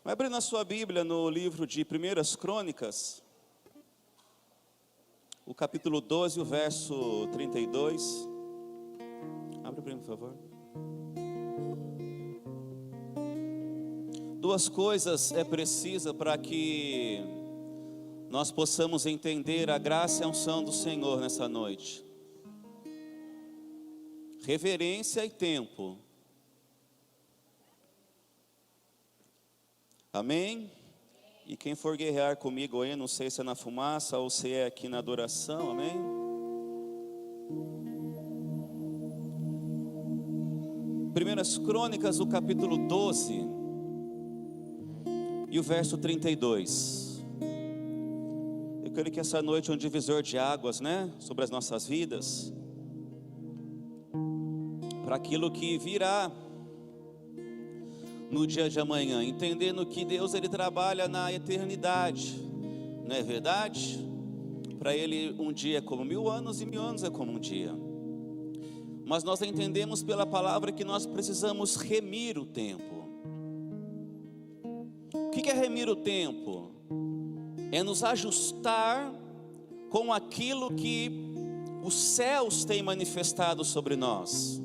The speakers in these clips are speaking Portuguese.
Vai abrir na sua Bíblia no livro de 1 Crônicas, o capítulo 12, o verso 32. Abre para mim, por favor. Duas coisas é precisa para que nós possamos entender a graça e a unção do Senhor nessa noite: reverência e tempo. Amém? E quem for guerrear comigo aí, não sei se é na fumaça ou se é aqui na adoração, amém? 1 Crônicas, o capítulo 12 e o verso 32. Eu quero que essa noite é um divisor de águas, né? Sobre as nossas vidas, para aquilo que virá no dia de amanhã, entendendo que Deus, Ele trabalha na eternidade, não é verdade? Para Ele um dia é como 1000 anos e 1000 anos é como um dia. Mas nós entendemos pela palavra que nós precisamos remir o tempo. O que é remir o tempo? É nos ajustar com aquilo que os céus têm manifestado sobre nós.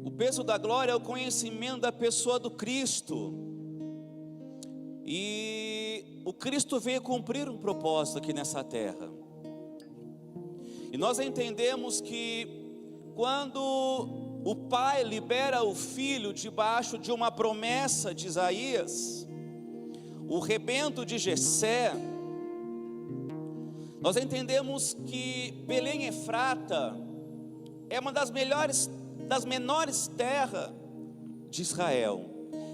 O peso da glória é o conhecimento da pessoa do Cristo. E o Cristo veio cumprir um propósito aqui nessa terra. E nós entendemos que quando o Pai libera o Filho debaixo de uma promessa de Isaías, o rebento de Jessé, nós entendemos que Belém Efrata é uma das menores terras de Israel.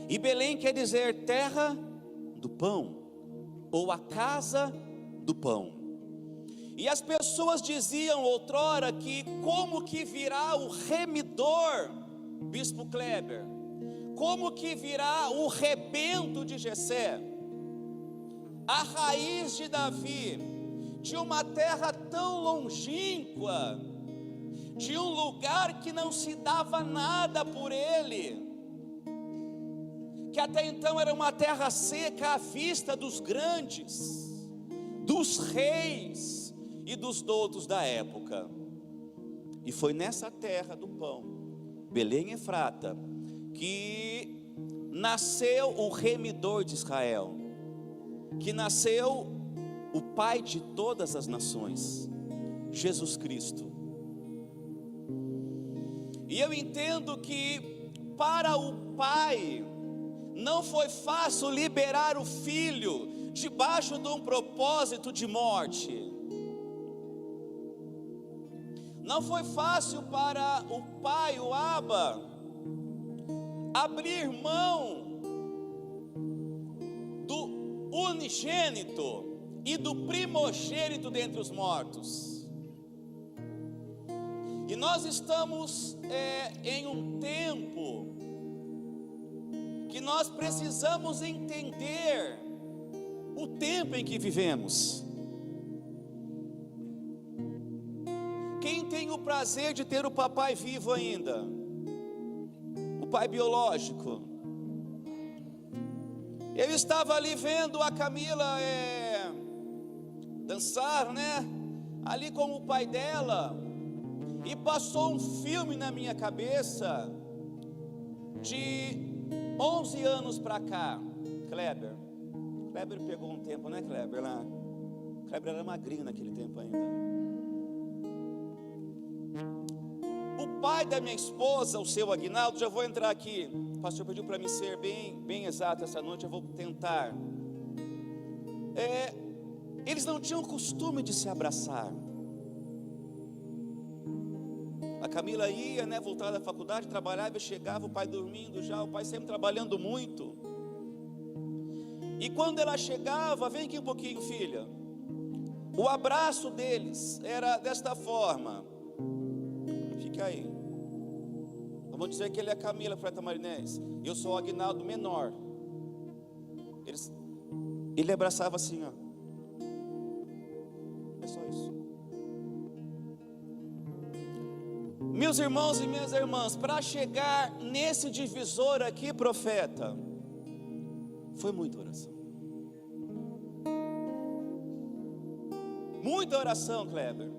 E Belém quer dizer terra do pão, ou a casa do pão. E as pessoas diziam outrora que como que virá o remidor, Bispo Kleber, como que virá o rebento de Jessé, a raiz de Davi, de uma terra tão longínqua, de um lugar que não se dava nada por ele, que até então era uma terra seca à vista dos grandes, dos reis e dos doutos da época. E foi nessa terra do pão, Belém Efrata, que nasceu o remidor de Israel, que nasceu o Pai de todas as nações, Jesus Cristo. E eu entendo que para o Pai não foi fácil liberar o Filho debaixo de um propósito de morte. Não foi fácil para o Pai, o Abba, abrir mão do unigênito e do primogênito dentre os mortos. E nós estamos em um tempo que nós precisamos entender o tempo em que vivemos. Quem tem o prazer de ter o papai vivo ainda? O pai biológico. Eu estava ali vendo a Camila dançar, né? Ali com o pai dela. E passou um filme na minha cabeça de 11 anos para cá. Kleber pegou um tempo, né, Kleber? Kleber era magrinho naquele tempo ainda. O pai da minha esposa, o seu Aguinaldo, já vou entrar aqui. O pastor pediu para mim ser bem exato essa noite, eu vou tentar. Eles não tinham costume de se abraçar. A Camila ia, né, voltar da faculdade, trabalhava, chegava, o pai dormindo já, o pai sempre trabalhando muito. E quando ela chegava, vem aqui um pouquinho, filha. O abraço deles era desta forma. Fica aí. Vamos dizer que ele é a Camila Freta Marinés, eu sou o Aguinaldo menor. Ele abraçava assim, ó. É só isso. Meus irmãos e minhas irmãs, para chegar nesse divisor aqui, profeta, foi muita oração. Muita oração, Kleber.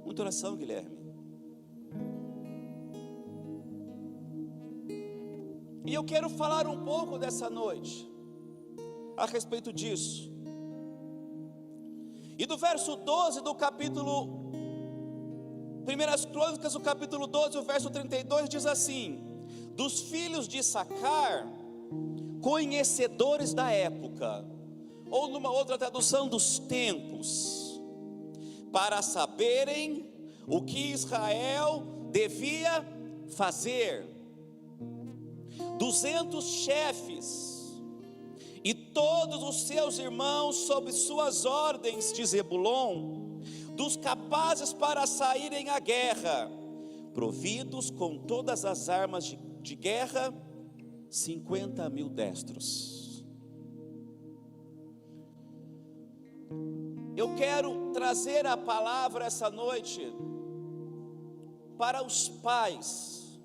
Muita oração, Guilherme. E eu quero falar um pouco dessa noite a respeito disso. E do verso 12 do capítulo 1 Crônicas, o capítulo 12, o verso 32 diz assim: dos filhos de Issacar, conhecedores da época, ou numa outra tradução, dos tempos, para saberem o que Israel devia fazer. 200 chefes e todos os seus irmãos sob suas ordens de Zebulon, dos capazes para saírem à guerra, providos com todas as armas de guerra, 50.000 destros. Eu quero trazer a palavra essa noite para os pais,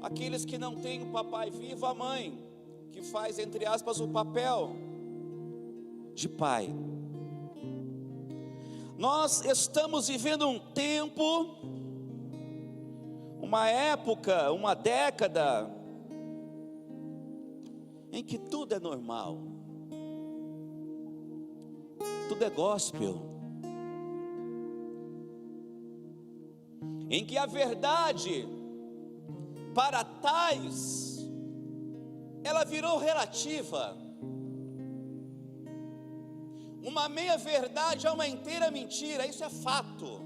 aqueles que não têm o papai vivo, a mãe, que faz, entre aspas, o papel de pai. Nós estamos vivendo um tempo, uma época, uma década, em que tudo é normal, tudo é gospel, em que a verdade, para tais, ela virou relativa. Uma meia verdade é uma inteira mentira, isso é fato.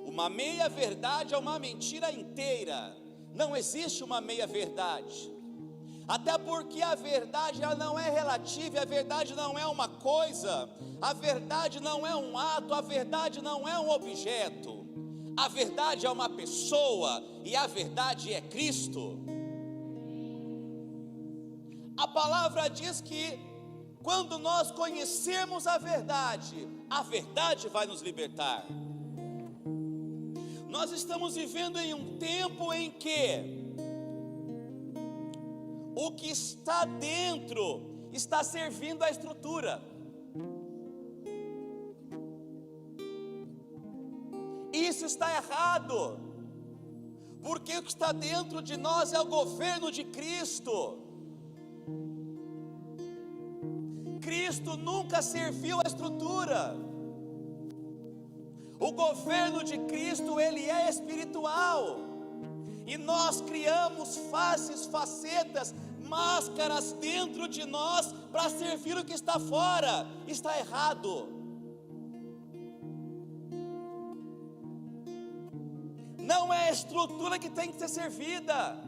Uma meia verdade é uma mentira inteira. Não existe uma meia verdade. Até porque a verdade ela não é relativa, a verdade não é uma coisa, a verdade não é um ato, a verdade não é um objeto. A verdade é uma pessoa e a verdade é Cristo. A palavra diz que quando nós conhecermos a verdade vai nos libertar. Nós estamos vivendo em um tempo em que o que está dentro está servindo à estrutura. Isso está errado, porque o que está dentro de nós é o governo de Cristo. Cristo nunca serviu à estrutura. O governo de Cristo, ele é espiritual. E nós criamos faces, facetas, máscaras dentro de nós para servir o que está fora. Está errado. Não é a estrutura que tem que ser servida,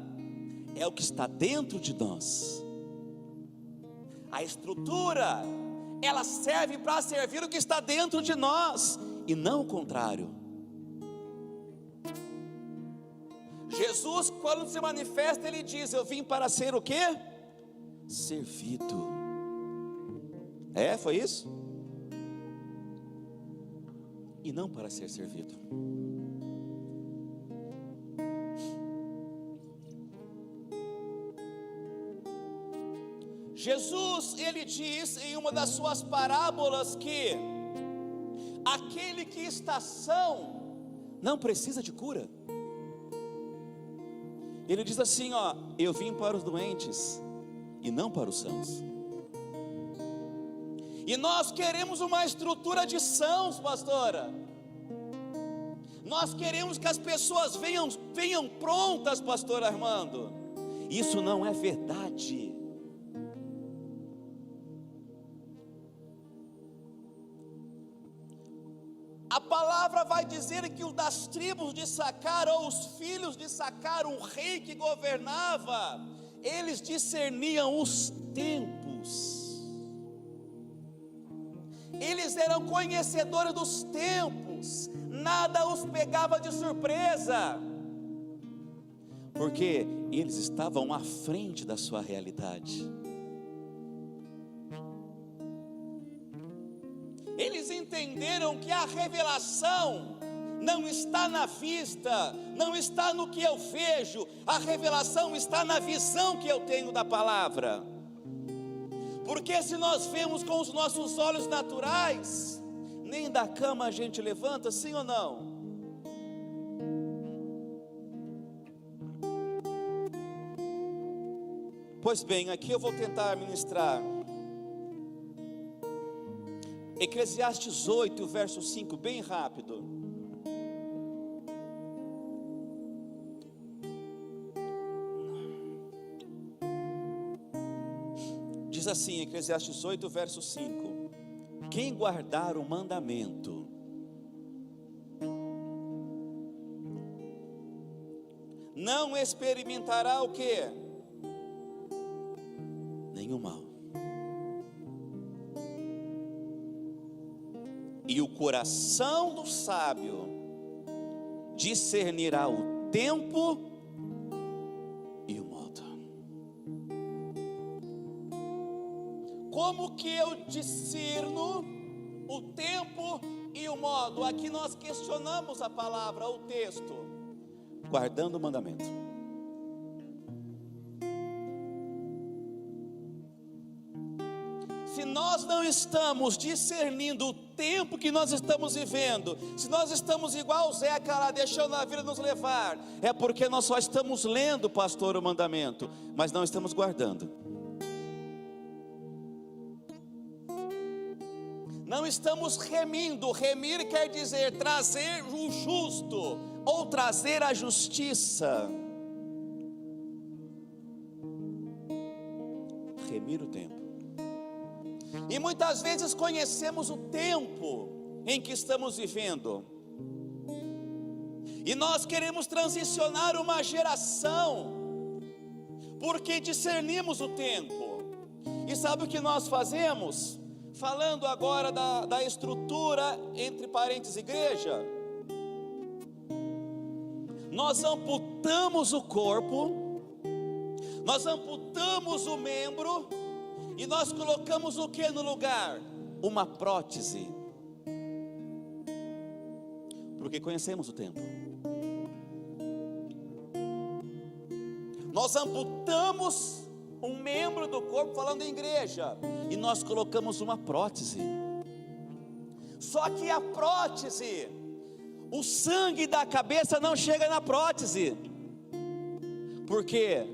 é o que está dentro de nós. A estrutura, ela serve para servir o que está dentro de nós, e não o contrário. Jesus, quando se manifesta, ele diz: eu vim para ser o quê? Servido. Foi isso? E não para ser servido. Jesus, ele diz em uma das suas parábolas que aquele que está são não precisa de cura. Ele diz assim, eu vim para os doentes e não para os sãos. E nós queremos uma estrutura de sãos, pastora. Nós queremos que as pessoas venham prontas, pastor Armando. Isso não é verdade. A palavra vai dizer que o das tribos de Issacar, ou os filhos de Issacar, um rei que governava, eles discerniam os tempos. Eles eram conhecedores dos tempos. Nada os pegava de surpresa, porque eles estavam à frente da sua realidade. Eles entenderam que a revelação não está na vista, não está no que eu vejo, a revelação está na visão que eu tenho da palavra. Porque se nós vemos com os nossos olhos naturais, nem da cama a gente levanta, sim ou não? Pois bem, aqui eu vou tentar ministrar Eclesiastes 8, verso 5, bem rápido. Diz assim, Eclesiastes 8, verso 5: quem guardar o mandamento não experimentará o quê? Nenhum mal. E o coração do sábio discernirá o tempo e o modo. Como que eu discerno o tempo e o modo? Aqui nós questionamos a palavra, o texto. Guardando o mandamento. Se nós não estamos discernindo o tempo que nós estamos vivendo, se nós estamos igual o Zeca lá, deixando a vida nos levar, é porque nós só estamos lendo, pastor, o mandamento, mas não estamos guardando. Não estamos remindo. Remir quer dizer trazer o justo, ou trazer a justiça. Remir o tempo. E muitas vezes conhecemos o tempo em que estamos vivendo, e nós queremos transicionar uma geração, porque discernimos o tempo. E sabe o que nós fazemos? Falando agora da estrutura, entre parênteses, igreja, nós amputamos o corpo, nós amputamos o membro, e nós colocamos o que no lugar? Uma prótese. Porque conhecemos o tempo. Nós amputamos um membro do corpo, falando em igreja, e nós colocamos uma prótese. Só que a prótese, o sangue da cabeça não chega na prótese, porque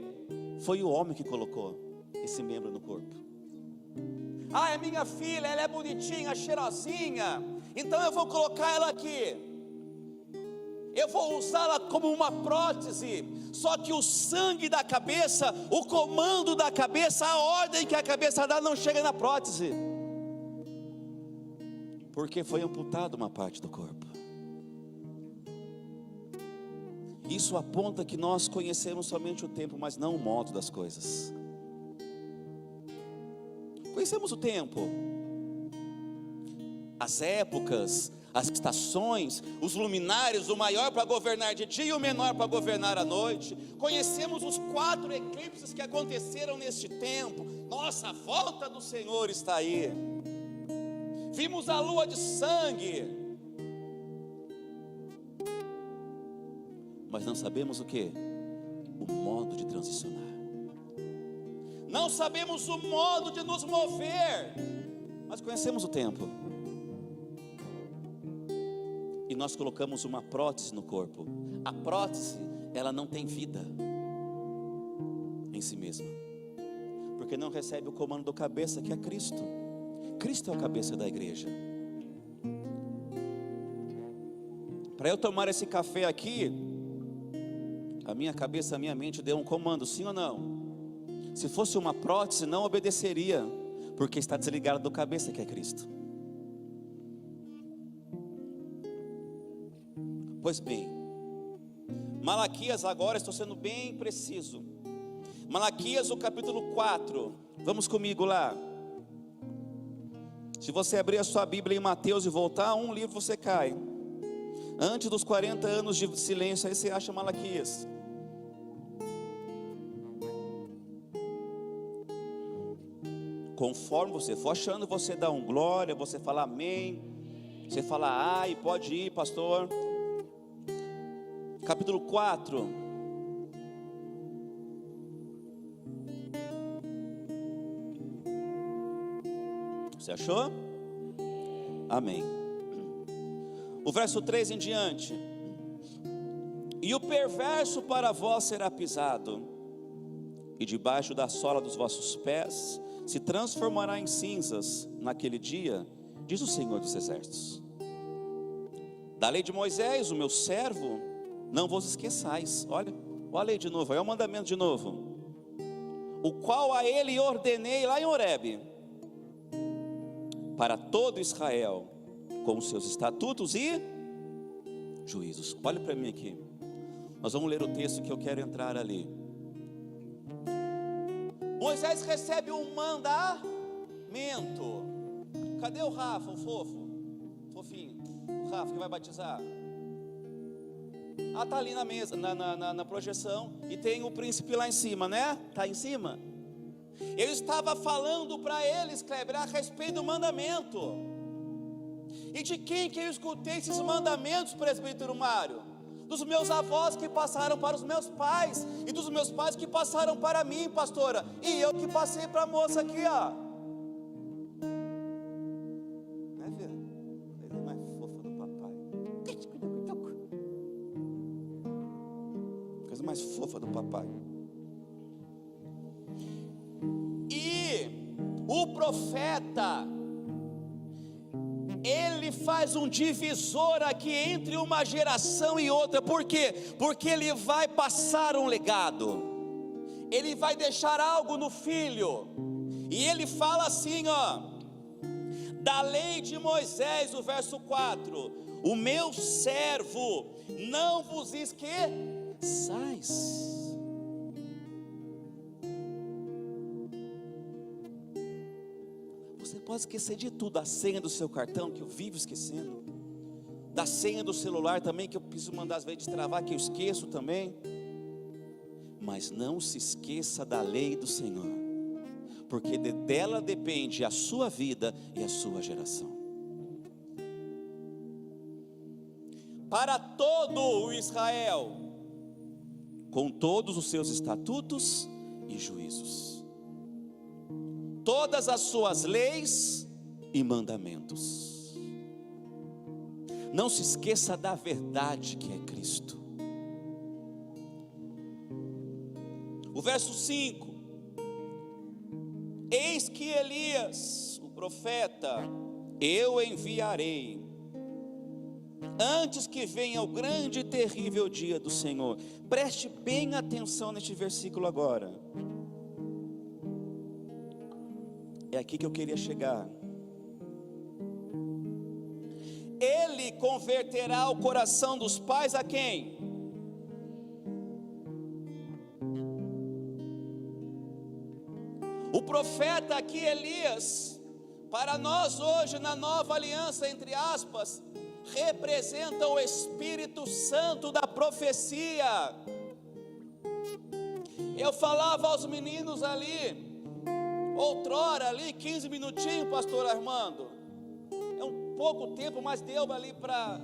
foi o homem que colocou esse membro no corpo. Ah, é minha filha, ela é bonitinha, cheirosinha, então eu vou colocar ela aqui, eu vou usá-la como uma prótese. Só que o sangue da cabeça, o comando da cabeça, a ordem que a cabeça dá não chega na prótese, porque foi amputada uma parte do corpo. Isso aponta que nós conhecemos somente o tempo, mas não o modo das coisas. Conhecemos o tempo, as épocas, as estações, os luminares, o maior para governar de dia e o menor para governar à noite. Conhecemos os 4 eclipses que aconteceram neste tempo. Nossa, a volta do Senhor está aí. Vimos a lua de sangue, mas não sabemos o que? O modo de transicionar. Não sabemos o modo de nos mover, mas conhecemos o tempo. E nós colocamos uma prótese no corpo. A prótese, ela não tem vida em si mesma, porque não recebe o comando do cabeça, que é Cristo. Cristo é o cabeça da igreja. Para eu tomar esse café aqui, a minha cabeça, a minha mente deu um comando, sim ou não? Se fosse uma prótese, não obedeceria, porque está desligada do cabeça, que é Cristo. Pois bem, Malaquias, agora estou sendo bem preciso. Malaquias, o capítulo 4, vamos comigo lá. Se você abrir a sua Bíblia em Mateus e voltar um livro, você cai. Antes dos 40 anos de silêncio, aí você acha Malaquias. Conforme você for achando, você dá um glória, você fala amém, você fala ai, pode ir, pastor. capítulo 4. Você achou? Amém. O verso 3 em diante. E o perverso para vós será pisado, e debaixo da sola dos vossos pés se transformará em cinzas naquele dia, diz o Senhor dos Exércitos. Da lei de Moisés, o meu servo, não vos esqueçais. Olha a lei de novo, é o mandamento de novo. O qual a ele ordenei lá em Horebe, para todo Israel, com os seus estatutos e juízos. Olha para mim aqui. Nós vamos ler o texto que eu quero entrar ali. Moisés recebe um mandamento. Cadê o Rafa, o fofo? Fofinho. O Rafa que vai batizar. Está ali na mesa, na projeção. E tem o príncipe lá em cima, né? Está em cima. Eu estava falando para eles, Kleber, a respeito do mandamento. E de quem que eu escutei esses mandamentos, presbítero Mário? Dos meus avós que passaram para os meus pais, e dos meus pais que passaram para mim, pastora, e eu que passei para a moça aqui, ó. Né, filha? Coisa mais fofa do papai. Coisa mais fofa do papai. O profeta, ele faz um divisor aqui entre uma geração e outra. Por quê? Porque ele vai passar um legado, ele vai deixar algo no filho. E ele fala assim, ó, da lei de Moisés, o verso 4: o meu servo, não vos esqueçais. Você pode esquecer de tudo, a senha do seu cartão, que eu vivo esquecendo, da senha do celular também, que eu preciso mandar às vezes destravar, que eu esqueço também. Mas não se esqueça da lei do Senhor, porque dela depende a sua vida e a sua geração. Para todo o Israel, com todos os seus estatutos e juízos, todas as suas leis e mandamentos. Não se esqueça da verdade que é Cristo. O verso 5: eis que Elias, o profeta, eu enviarei, antes que venha o grande e terrível dia do Senhor. Preste bem atenção neste versículo agora. É aqui que eu queria chegar. Ele converterá o coração dos pais a quem? O profeta aqui, Elias, para nós hoje na nova aliança, entre aspas, representa o Espírito Santo da profecia. Eu falava aos meninos ali, outrora ali, 15 minutinhos, pastor Armando, é um pouco tempo, mas deu ali para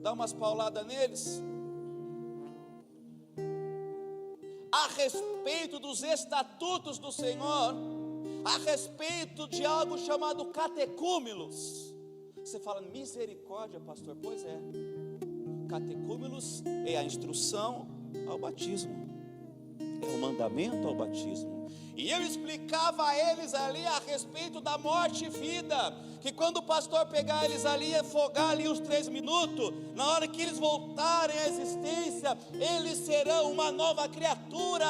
dar umas pauladas neles, a respeito dos estatutos do Senhor, a respeito de algo chamado catecúmenos. Você fala, misericórdia, pastor? Pois é, catecúmenos é a instrução ao batismo, é o mandamento ao batismo. E eu explicava a eles ali a respeito da morte e vida, que quando o pastor pegar eles ali, afogar ali uns 3 minutos, na hora que eles voltarem à existência, eles serão uma nova criatura.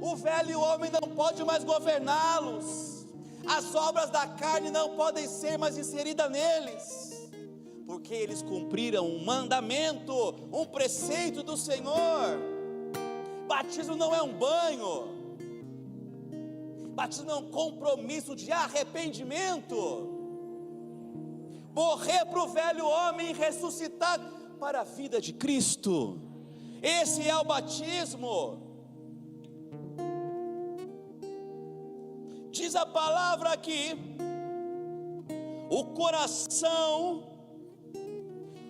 O velho homem não pode mais governá-los, as obras da carne não podem ser mais inseridas neles, porque eles cumpriram um mandamento, um preceito do Senhor. Batismo não é um banho, batismo é um compromisso de arrependimento, morrer para o velho homem e ressuscitar para a vida de Cristo. Esse é o batismo. Diz a palavra aqui, o coração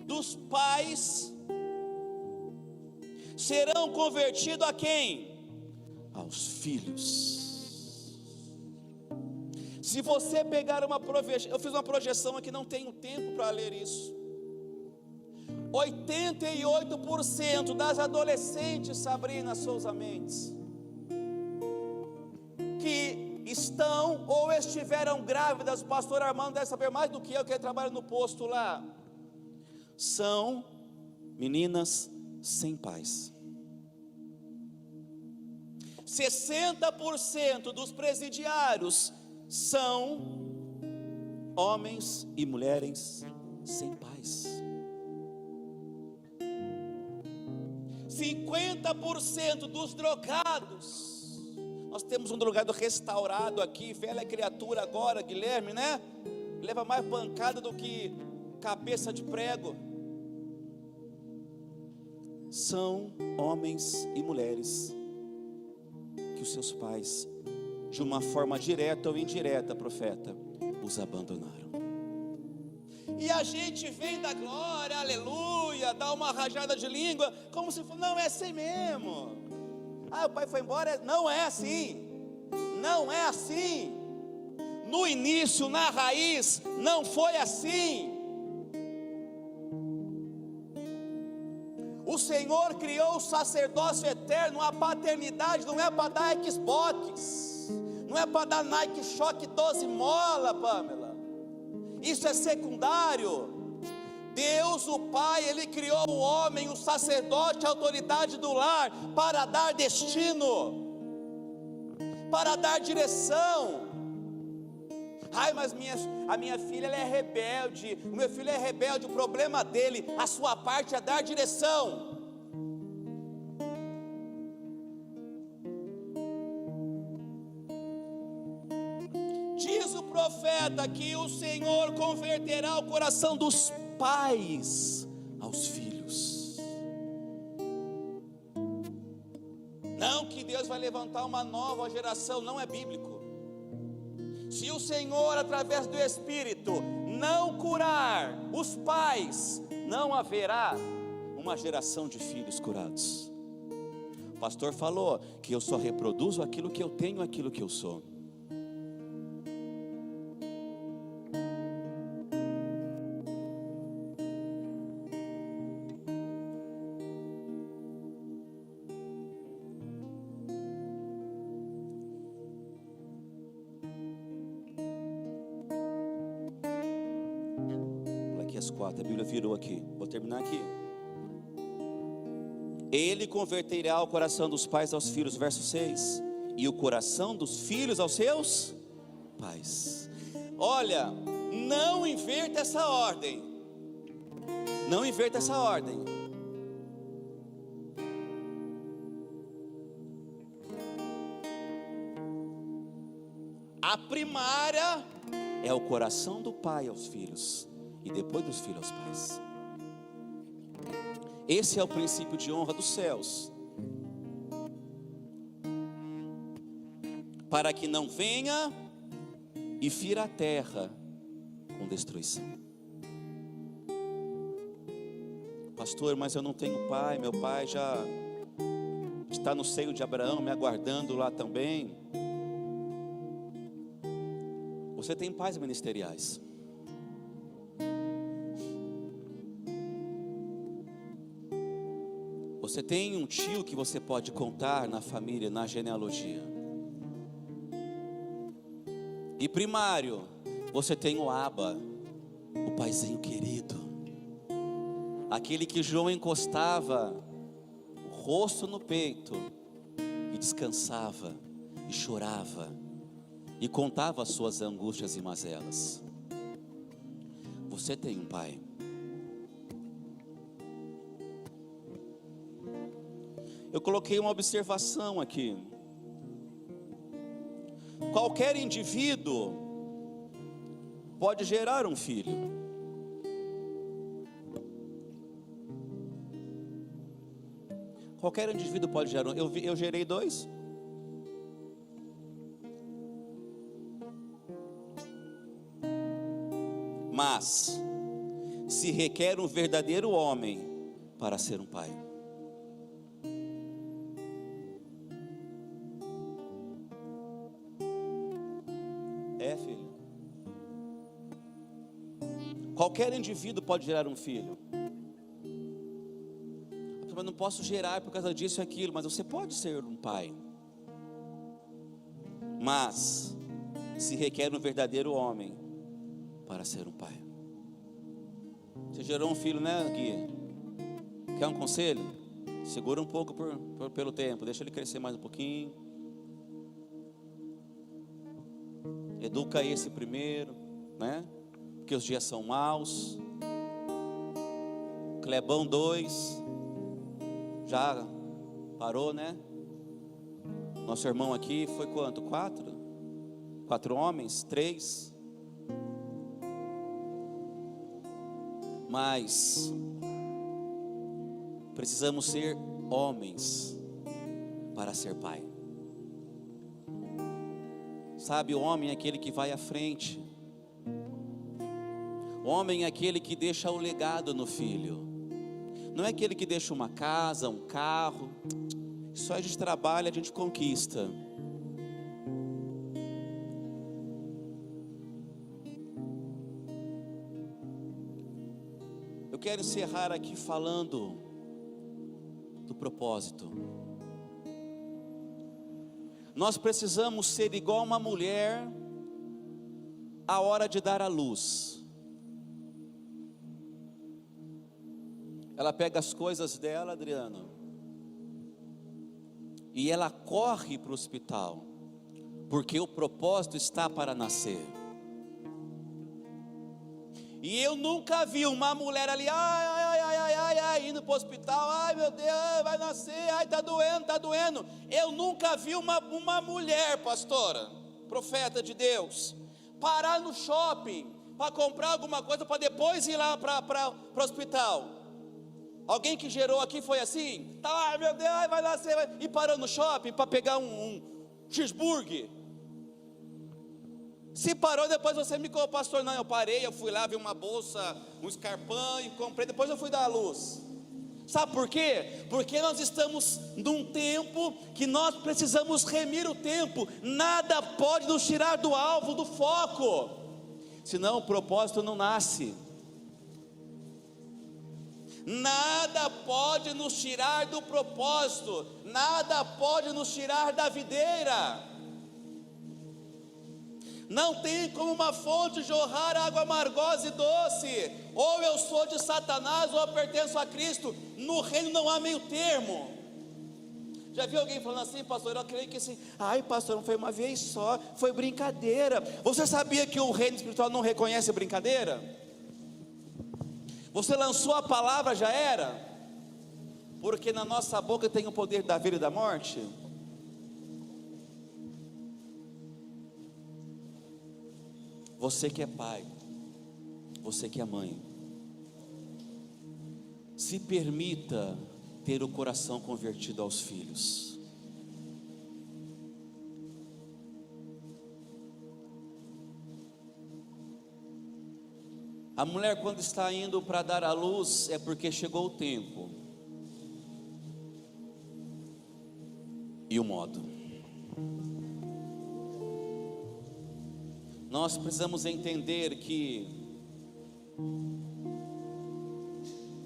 dos pais serão convertidos a quem? Aos filhos. Se você pegar uma projeção, eu fiz uma projeção aqui, não tenho tempo para ler isso. 88% das adolescentes, Sabrina Souza Mendes, que estão ou estiveram grávidas, o pastor Armando deve saber mais do que eu, que ele trabalha no posto lá, são meninas sem pais. 60% dos presidiários são homens e mulheres sem pais. 50% dos drogados, nós temos um drogado restaurado aqui, velha criatura agora, Guilherme, né? Leva mais pancada do que cabeça de prego. São homens e mulheres que os seus pais, de uma forma direta ou indireta, profeta, os abandonaram. E a gente vem da glória, aleluia, dá uma rajada de língua, como se fosse, não é assim mesmo. O pai foi embora, não é assim. Não é assim. No início, na raiz, não foi assim. O Senhor criou o sacerdócio eterno, a paternidade não é para dar Xbox, não é para dar Nike Shock 12 mola, Pamela. Isso é secundário. Deus, o Pai, Ele criou o homem, o sacerdote, a autoridade do lar, para dar destino, para dar direção. Mas a minha filha ela é rebelde, o meu filho é rebelde, o problema dele, a sua parte é dar direção. Diz o profeta que o Senhor converterá o coração dos pais aos filhos. Não que Deus vai levantar uma nova geração, não é bíblico. Se o Senhor, através do Espírito, não curar os pais, não haverá uma geração de filhos curados. O pastor falou que eu só reproduzo aquilo que eu tenho, aquilo que eu sou. As 4, a Bíblia virou aqui, vou terminar aqui. Ele converterá o coração dos pais aos filhos, verso 6, e o coração dos filhos aos seus pais. Olha, não inverta essa ordem, não inverta essa ordem. A primária é o coração do pai aos filhos, e depois dos filhos aos pais. Esse é o princípio de honra dos céus, para que não venha e fira a terra com destruição. Pastor, mas eu não tenho pai, meu pai já está no seio de Abraão, me aguardando lá também. Você tem pais ministeriais. Você tem um tio que você pode contar na família, na genealogia. E primário, você tem o Abba, o paizinho querido, aquele que João encostava o rosto no peito e descansava e chorava e contava as suas angústias e mazelas. Você tem um pai. Eu coloquei uma observação aqui. Qualquer indivíduo pode gerar um filho. Qualquer indivíduo pode gerar um. Eu gerei 2. Mas se requer um verdadeiro homem para ser um pai. É, filho. Qualquer indivíduo pode gerar um filho. Mas não posso gerar por causa disso e aquilo. Mas você pode ser um pai. Mas se requer um verdadeiro homem para ser um pai. Você gerou um filho, né, Gui? Quer um conselho? Segura um pouco pelo tempo. Deixa ele crescer mais um pouquinho. Educa esse primeiro, né? Porque os dias são maus. Clebão 2. Já parou, né? Nosso irmão aqui foi quanto? 4? 4 homens? 3? Mas precisamos ser homens para ser pai. Sabe, o homem é aquele que vai à frente. O homem é aquele que deixa o legado no filho. Não é aquele que deixa uma casa, um carro. Só a gente trabalha, a gente conquista. Eu quero encerrar aqui falando do propósito. Nós precisamos ser igual uma mulher à hora de dar à luz. Ela pega as coisas dela, Adriano, e ela corre para o hospital, porque o propósito está para nascer. E eu nunca vi uma mulher ali, indo para o hospital, ai meu Deus, vai nascer, ai está doendo. Eu nunca vi uma mulher, pastora, profeta de Deus, parar no shopping para comprar alguma coisa para depois ir lá para o hospital. Alguém que gerou aqui foi assim? Ai meu Deus, vai nascer, e parou no shopping para pegar um cheeseburger. Se parou, depois você me contou, pastor, não, eu parei, eu fui lá, vi uma bolsa, um escarpão e comprei, depois eu fui dar a luz. Sabe por quê? Porque nós estamos num tempo que nós precisamos remir o tempo. Nada pode nos tirar do alvo, do foco, senão o propósito não nasce. Nada pode nos tirar do propósito, nada pode nos tirar da videira. Não tem como uma fonte jorrar água amargosa e doce. Ou eu sou de Satanás ou eu pertenço a Cristo. No reino não há meio termo. Já viu alguém falando assim, pastor? Eu creio que assim, ai pastor, não foi uma vez só, foi brincadeira. Você sabia que o reino espiritual não reconhece brincadeira? Você lançou a palavra, já era? Porque na nossa boca tem o poder da vida e da morte. Você que é pai, você que é mãe, se permita ter o coração convertido aos filhos. A mulher, quando está indo para dar à luz, é porque chegou o tempo e o modo. Nós precisamos entender que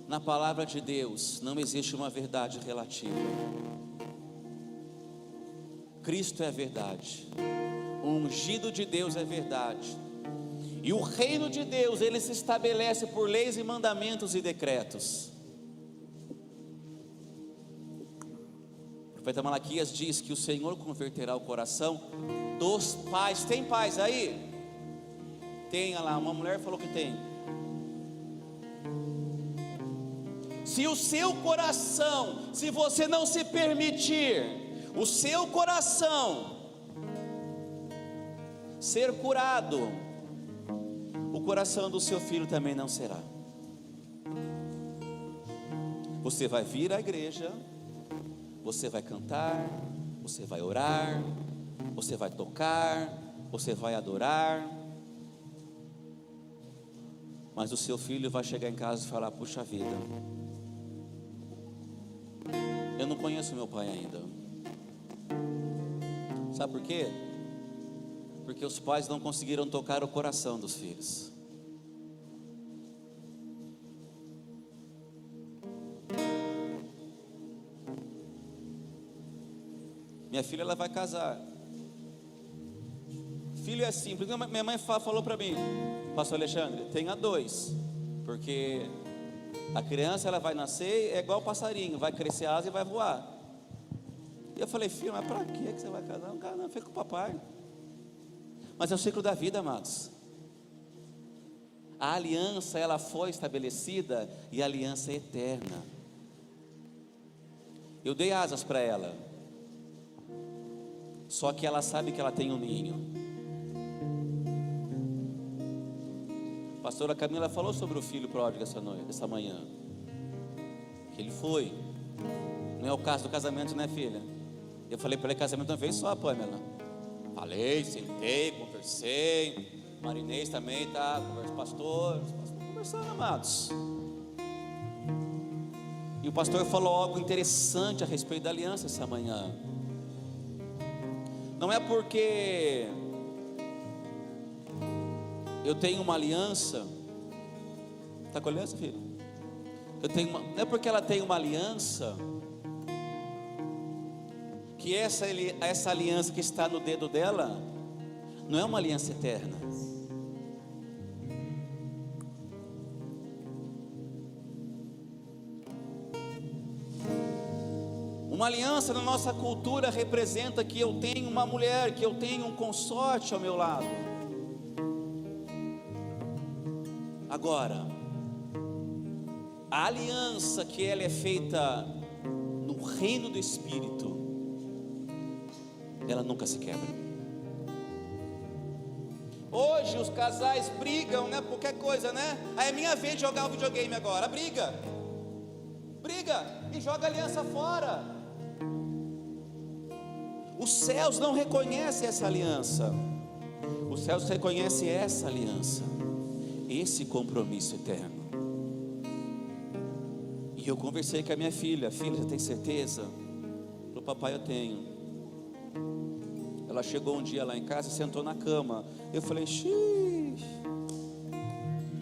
na palavra de Deus não existe uma verdade relativa. Cristo é a verdade, o ungido de Deus é verdade. E o reino de Deus, ele se estabelece por leis e mandamentos e decretos. O profeta Malaquias diz que o Senhor converterá o coração dos pais. Tem pais aí? Tem, olha lá, uma mulher falou que tem. Se o seu coração, se você não se permitir, o seu coração ser curado, o coração do seu filho também não será. Você vai vir à igreja, você vai cantar, você vai orar, você vai tocar, você vai adorar, mas o seu filho vai chegar em casa e falar: puxa vida, eu não conheço meu pai ainda. Sabe por quê? Porque os pais não conseguiram tocar o coração dos filhos. Minha filha, ela vai casar. Filho é simples. Minha mãe falou para mim: pastor Alexandre, tenha 2, porque a criança, ela vai nascer, é igual passarinho, vai crescer asa e vai voar. E eu falei: filho, mas para que você vai casar? Não, fica com o papai. Mas é o ciclo da vida, amados. A aliança, ela foi estabelecida, e a aliança é eterna. Eu dei asas para ela, só que ela sabe que ela tem um ninho. A pastora Camila falou sobre o filho pródigo essa manhã, que ele foi. Não é o caso do casamento, né, filha? Eu falei para ele: casamento uma vez só, Pamela. Falei, sentei, conversei. Marinês também, tá? Pastor, conversando, amados. E o pastor falou algo interessante a respeito da aliança essa manhã. Não é porque eu tenho uma aliança. Está com aliança, filho? Não é porque ela tem uma aliança que essa aliança que está no dedo dela não é uma aliança eterna. Uma aliança na nossa cultura representa que eu tenho uma mulher, que eu tenho um consorte ao meu lado. Agora, a aliança que ela é feita no reino do Espírito, ela nunca se quebra. Hoje os casais brigam, né? Qualquer coisa, né? Aí é minha vez de jogar o videogame agora. Briga e joga a aliança fora. Os céus não reconhecem essa aliança. Os céus reconhecem essa aliança, esse compromisso eterno. E eu conversei com a minha filha: filha, você tem certeza? Falei: papai, eu tenho. Ela chegou um dia lá em casa e sentou na cama. Eu falei: xiii,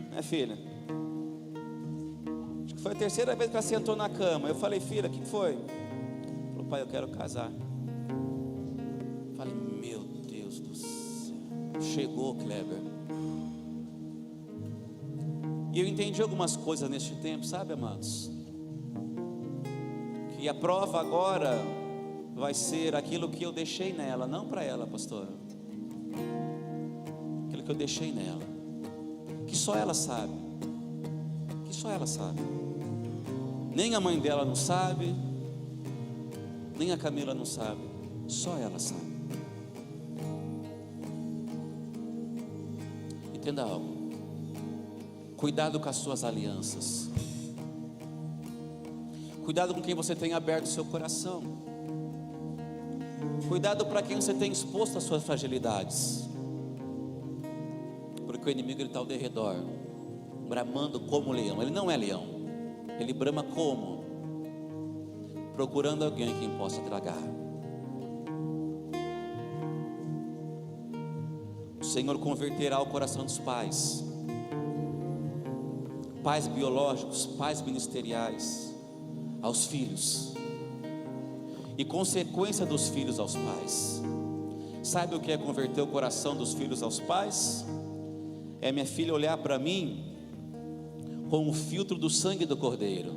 minha filha, acho que foi a terceira vez que ela sentou na cama. Eu falei: filha, o que foi? Falei: pai, eu quero casar. Falei: meu Deus do céu, chegou, Kleber. E eu entendi algumas coisas neste tempo, sabe, amados? Que a prova agora vai ser aquilo que eu deixei nela, não para ela, pastora. Aquilo que eu deixei nela, que só ela sabe, que só ela sabe. Nem a mãe dela não sabe, nem a Camila não sabe, só ela sabe. Entenda algo: cuidado com as suas alianças, cuidado com quem você tem aberto o seu coração, cuidado para quem você tem exposto as suas fragilidades, porque o inimigo está ao derredor, bramando como leão. Ele não é leão, ele brama como? Procurando alguém quem possa tragar. O Senhor converterá o coração dos pais, pais biológicos, pais ministeriais, aos filhos, e consequência dos filhos aos pais. Sabe o que é converter o coração dos filhos aos pais? É minha filha olhar para mim com o filtro do sangue do Cordeiro,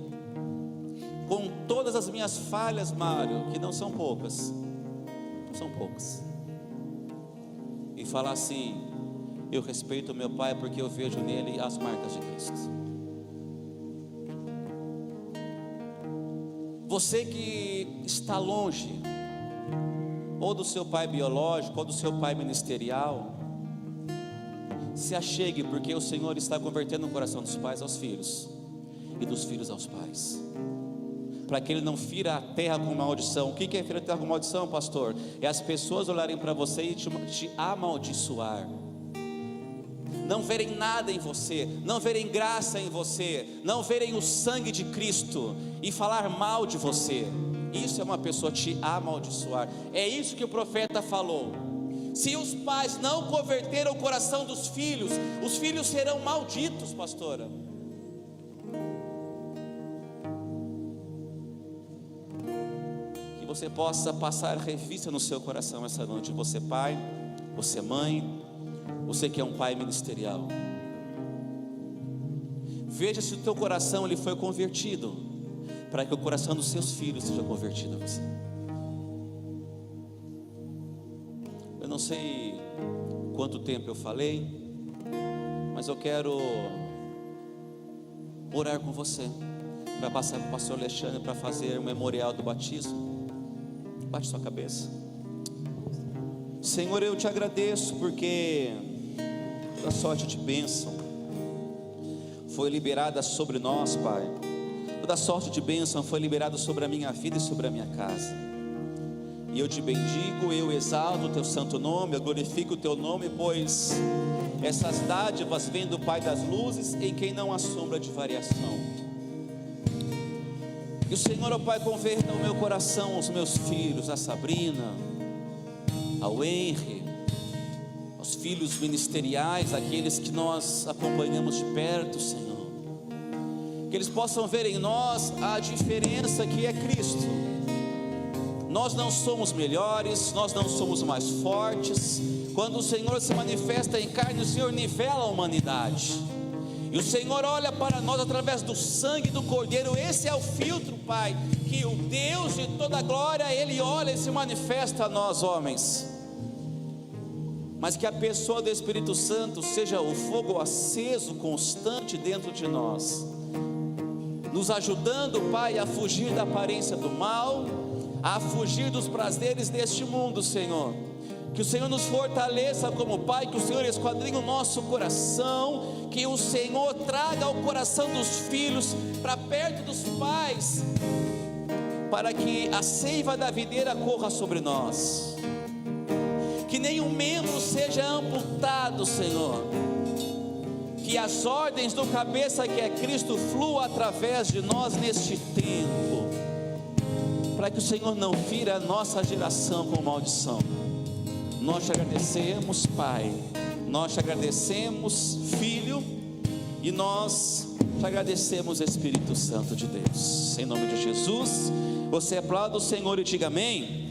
com todas as minhas falhas, Mário, que não são poucas, não são poucas, e falar assim: eu respeito o meu pai porque eu vejo nele as marcas de Cristo. Você que está longe, ou do seu pai biológico, ou do seu pai ministerial, se achegue, porque o Senhor está convertendo o coração dos pais aos filhos, e dos filhos aos pais, para que ele não fira a terra com maldição. O que é ferir a terra com maldição, pastor? É as pessoas olharem para você e te amaldiçoar, não verem nada em você, não verem graça em você, não verem o sangue de Cristo e falar mal de você. Isso é uma pessoa te amaldiçoar. É isso que o profeta falou: Se os pais não converteram o coração dos filhos, os filhos serão malditos, pastora. Que você possa passar revista no seu coração essa noite. Você pai, você mãe, você que é um pai ministerial. Veja se o teu coração ele foi convertido, para que o coração dos seus filhos seja convertido a você. Eu não sei quanto tempo eu falei, mas eu quero orar com você, para passar com o pastor Alexandre para fazer o memorial do batismo. Bate sua cabeça. Senhor, eu te agradeço porque toda sorte de bênção foi liberada sobre nós, Pai. Toda sorte de bênção foi liberada sobre a minha vida e sobre a minha casa. E eu te bendigo, eu exalto o teu santo nome, eu glorifico o teu nome, pois essas dádivas vêm do Pai das luzes, em quem não há sombra de variação. Que o Senhor, ó Pai, converta o meu coração, os meus filhos, a Sabrina, ao Henry, aos filhos ministeriais, aqueles que nós acompanhamos de perto, Senhor. Que eles possam ver em nós a diferença que é Cristo. Nós não somos melhores, nós não somos mais fortes. Quando o Senhor se manifesta em carne, o Senhor nivela a humanidade. E o Senhor olha para nós através do sangue do Cordeiro. Esse é o filtro, Pai, que o Deus de toda glória, Ele olha e se manifesta a nós, homens. Mas que a pessoa do Espírito Santo seja o fogo aceso, constante dentro de nós, nos ajudando, Pai, a fugir da aparência do mal, a fugir dos prazeres deste mundo, Senhor. Que o Senhor nos fortaleça como Pai, que o Senhor esquadrinhe o nosso coração, que o Senhor traga o coração dos filhos para perto dos pais, para que a seiva da videira corra sobre nós. Que nenhum membro seja amputado, Senhor. Que as ordens do cabeça, que é Cristo, fluam através de nós neste tempo, para que o Senhor não fira a nossa geração com maldição. Nós te agradecemos, Pai, nós te agradecemos, Filho, e nós te agradecemos, Espírito Santo de Deus. Em nome de Jesus, você aplauda o Senhor e diga amém.